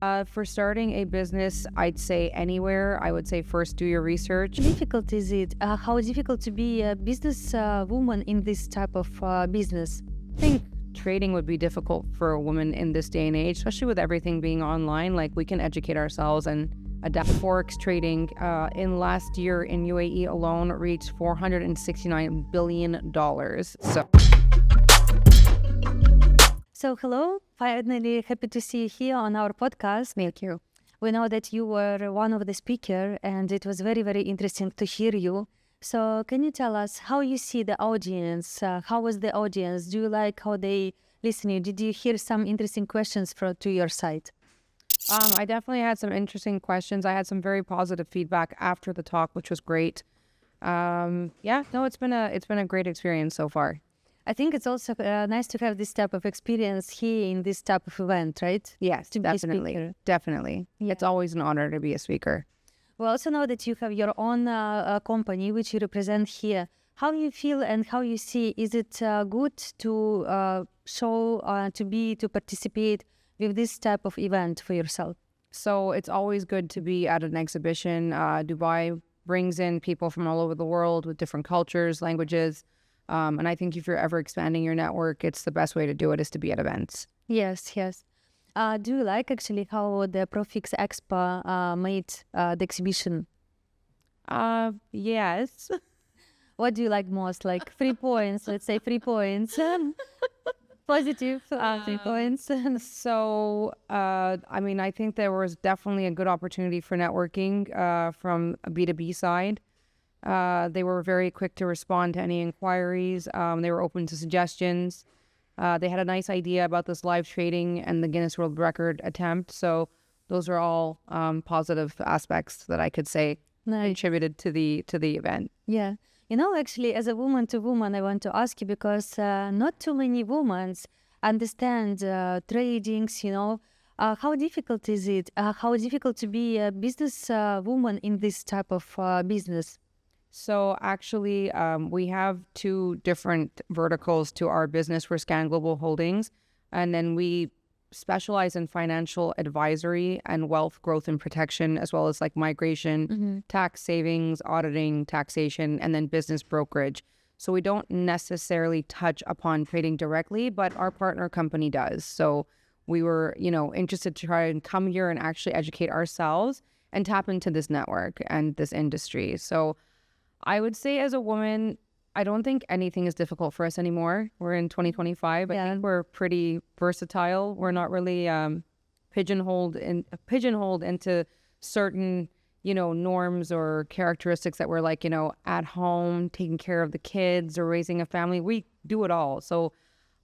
For starting a business, I'd say anywhere. I would say first do your research. How difficult is it? How difficult to be a business woman in this type of business? I think trading would be difficult for a woman in this day and age, especially with everything being online. Like, we can educate ourselves and adapt. Forex trading in last year in UAE alone reached $469 billion. So hello, finally happy to see you here on our podcast. Thank you. We know that you were one of the speakers and it was very, very interesting to hear you. So can you tell us how you see the audience? How was the audience? Do you like how they listen to you? Did you hear some interesting questions to your site? I definitely had some interesting questions. I had some very positive feedback after the talk, which was great. It's been a great experience so far. I think it's also nice to have this type of experience here in this type of event, right? Yes, to definitely. Be a speaker. Definitely. Yeah. It's always an honor to be a speaker. We also know that you have your own company, which you represent here. How you feel and how you see, is it good to to participate with this type of event for yourself? So it's always good to be at an exhibition. Dubai brings in people from all over the world with different cultures, languages. And I think if you're ever expanding your network, it's the best way to do it is to be at events. Yes. Do you like actually how the ProFX Expo made the exhibition? Yes. What do you like most? Like 3 points, let's say 3 points. Positive 3 points. I think there was definitely a good opportunity for networking from a B2B side. They were very quick to respond to any inquiries. They were open to suggestions. They had a nice idea about this live trading and the Guinness World Record attempt. So those are all positive aspects that I could say contributed to the event. Yeah. Actually, as a woman to woman, I want to ask you because not too many women understand tradings, how difficult is it? How difficult to be a business woman in this type of business? So actually, we have 2 different verticals to our business. We're Scan Global Holdings, and then we specialize in financial advisory and wealth growth and protection, as well as like migration, tax savings, auditing, taxation, and then business brokerage. So we don't necessarily touch upon trading directly, but our partner company does. So we were, interested to try and come here and actually educate ourselves and tap into this network and this industry. So I would say as a woman, I don't think anything is difficult for us anymore. We're in 2025. Yeah. I think we're pretty versatile. We're not really pigeonholed into certain, norms or characteristics that we're like, at home, taking care of the kids or raising a family. We do it all. So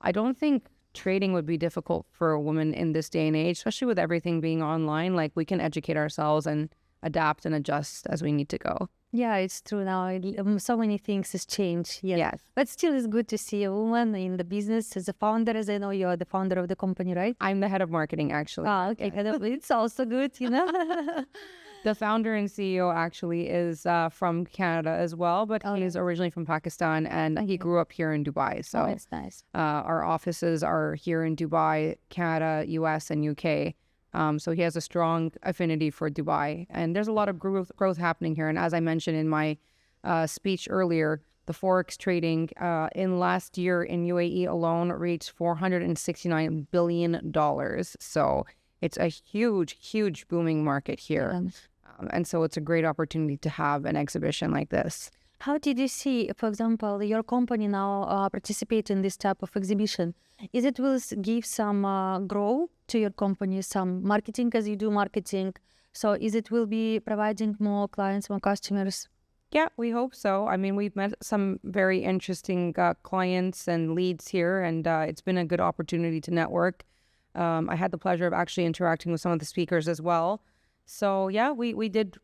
I don't think trading would be difficult for a woman in this day and age, especially with everything being online. Like, we can educate ourselves and adapt and adjust as we need to go. Yeah, it's true now. So many things has changed. Yes. But still, it's good to see a woman in the business as a founder, as I know you're the founder of the company, right? I'm the head of marketing, actually. Oh, okay. Yes. It's also good, The founder and CEO actually is from Canada as well, but he is originally from Pakistan, and he grew up here in Dubai. So that's nice. Our offices are here in Dubai, Canada, US, and UK. So he has a strong affinity for Dubai, and there's a lot of growth happening here. And as I mentioned in my speech earlier, the Forex trading in last year in UAE alone reached $469 billion. So it's a huge booming market here. And so it's a great opportunity to have an exhibition like this. How did you see, for example, your company now participate in this type of exhibition? Is it will give some growth to your company, some marketing as you do marketing? So is it will be providing more clients, more customers? Yeah, we hope so. I mean, we've met some very interesting clients and leads here, and it's been a good opportunity to network. I had the pleasure of actually interacting with some of the speakers as well. So yeah, we did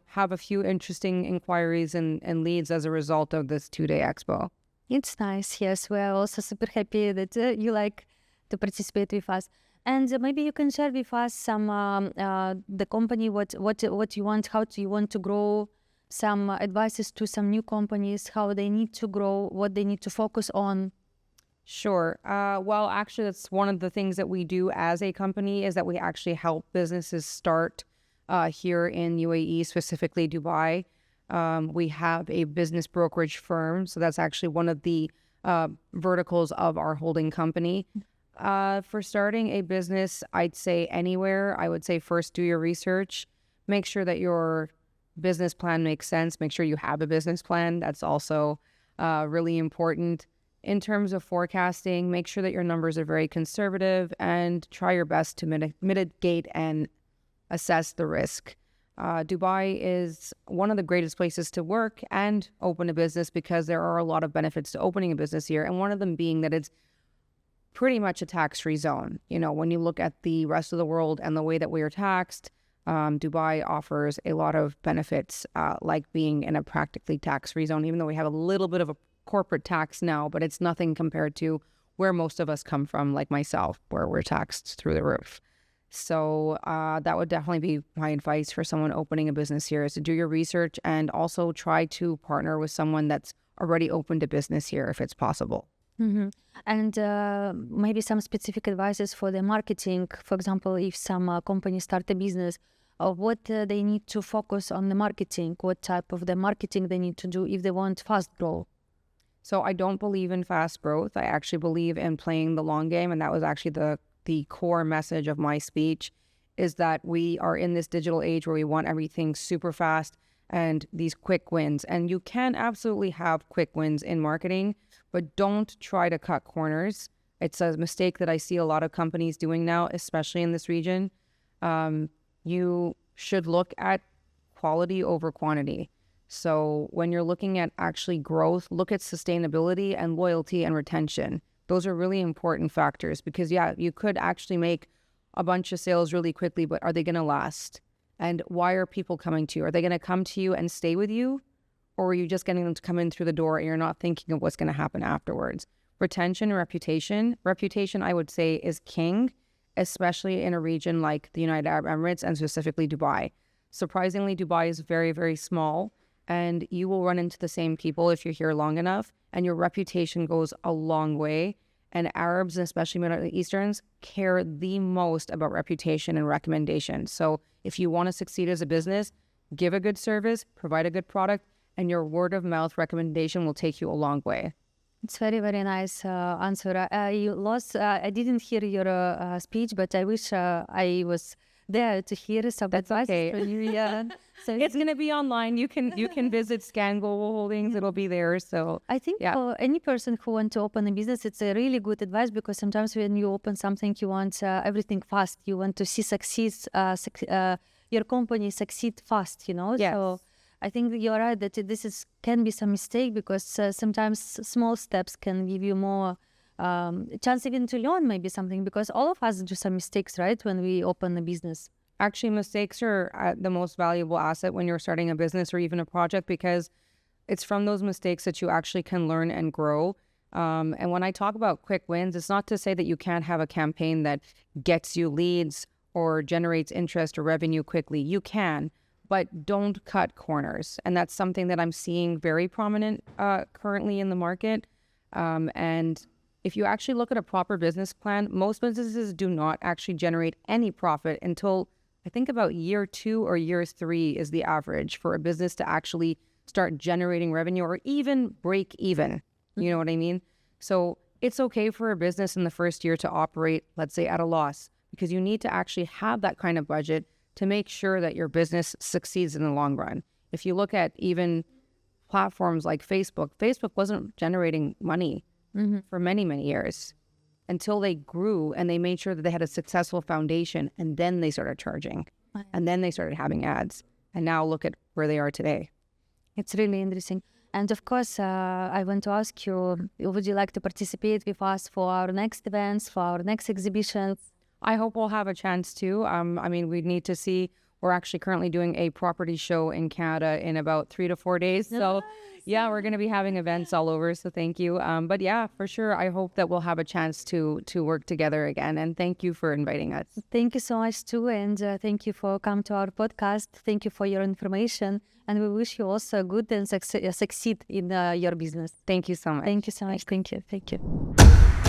have a few interesting inquiries and leads as a result of this 2-day expo. It's nice. Yes, we're also super happy that you like to participate with us. And maybe you can share with us some the company, what you want, how do you want to grow, some advices to some new companies, how they need to grow, what they need to focus on. Sure. Well, actually, that's one of the things that we do as a company is that we actually help businesses start here in UAE, specifically Dubai. We have a business brokerage firm, so that's actually one of the verticals of our holding company. For starting a business, I'd say anywhere. I would say first do your research, make sure that your business plan makes sense, make sure you have a business plan. That's also really important. In terms of forecasting, make sure that your numbers are very conservative and try your best to mitigate and assess the risk. Dubai is one of the greatest places to work and open a business because there are a lot of benefits to opening a business here. And one of them being that it's pretty much a tax-free zone. You know, when you look at the rest of the world and the way that we are taxed, Dubai offers a lot of benefits, like being in a practically tax-free zone, even though we have a little bit of a corporate tax now, but it's nothing compared to where most of us come from, like myself, where we're taxed through the roof. So that would definitely be my advice for someone opening a business here, is to do your research and also try to partner with someone that's already opened a business here if it's possible. Mm-hmm. And maybe some specific advices for the marketing. For example, if some company start a business, what they need to focus on the marketing, what type of the marketing they need to do if they want fast growth. So I don't believe in fast growth. I actually believe in playing the long game. And that was actually the core message of my speech, is that we are in this digital age where we want everything super fast and these quick wins. And you can absolutely have quick wins in marketing, but don't try to cut corners. It's a mistake that I see a lot of companies doing now, especially in this region. You should look at quality over quantity. So when you're looking at actually growth, look at sustainability and loyalty and retention. Those are really important factors because, yeah, you could actually make a bunch of sales really quickly, but are they going to last? And why are people coming to you? Are they going to come to you and stay with you? Or are you just getting them to come in through the door and you're not thinking of what's going to happen afterwards? Retention and reputation. Reputation, I would say, is king, especially in a region like the United Arab Emirates and specifically Dubai. Surprisingly, Dubai is very, very small. And you will run into the same people if you're here long enough, and your reputation goes a long way. And Arabs, and especially Middle Easterns, care the most about reputation and recommendation. So if you want to succeed as a business, give a good service, provide a good product, and your word of mouth recommendation will take you a long way. It's very, very nice answer. I didn't hear your speech, but I wish I was there to hear some advice from you. Yeah. So it's going to be online. You can visit Scan Global Holdings. It'll be there. So I think for any person who want to open a business, it's a really good advice because sometimes when you open something, you want everything fast. You want to see your company succeed fast, you know? Yes. So I think you're right that can be some mistake because sometimes small steps can give you more chance even to learn maybe something, because all of us do some mistakes, right, when we open a business. Actually, mistakes are the most valuable asset when you're starting a business or even a project, because it's from those mistakes that you actually can learn and grow. And when I talk about quick wins, it's not to say that you can't have a campaign that gets you leads or generates interest or revenue quickly. You can, but don't cut corners. And that's something that I'm seeing very prominent currently in the market. And if you actually look at a proper business plan, most businesses do not actually generate any profit until I think about year 2 or year 3 is the average for a business to actually start generating revenue or even break even. You know what I mean? So it's okay for a business in the first year to operate, let's say, at a loss, because you need to actually have that kind of budget to make sure that your business succeeds in the long run. If you look at even platforms like Facebook, Facebook wasn't generating money for many, many years until they grew and they made sure that they had a successful foundation, and then they started charging and then they started having ads. And now look at where they are today. It's really interesting. And of course, I want to ask you, would you like to participate with us for our next events, for our next exhibitions? I hope we'll have a chance to. I mean, we need to see We're actually currently doing a property show in Canada in about 3 to 4 days. So yeah, we're going to be having events all over. So thank you. But yeah, for sure, I hope that we'll have a chance to work together again. And thank you for inviting us. Thank you so much too, and thank you for coming to our podcast. Thank you for your information, and we wish you also good and succeed in your business. Thank you so much. Thank you so much. Thank you. Thank you.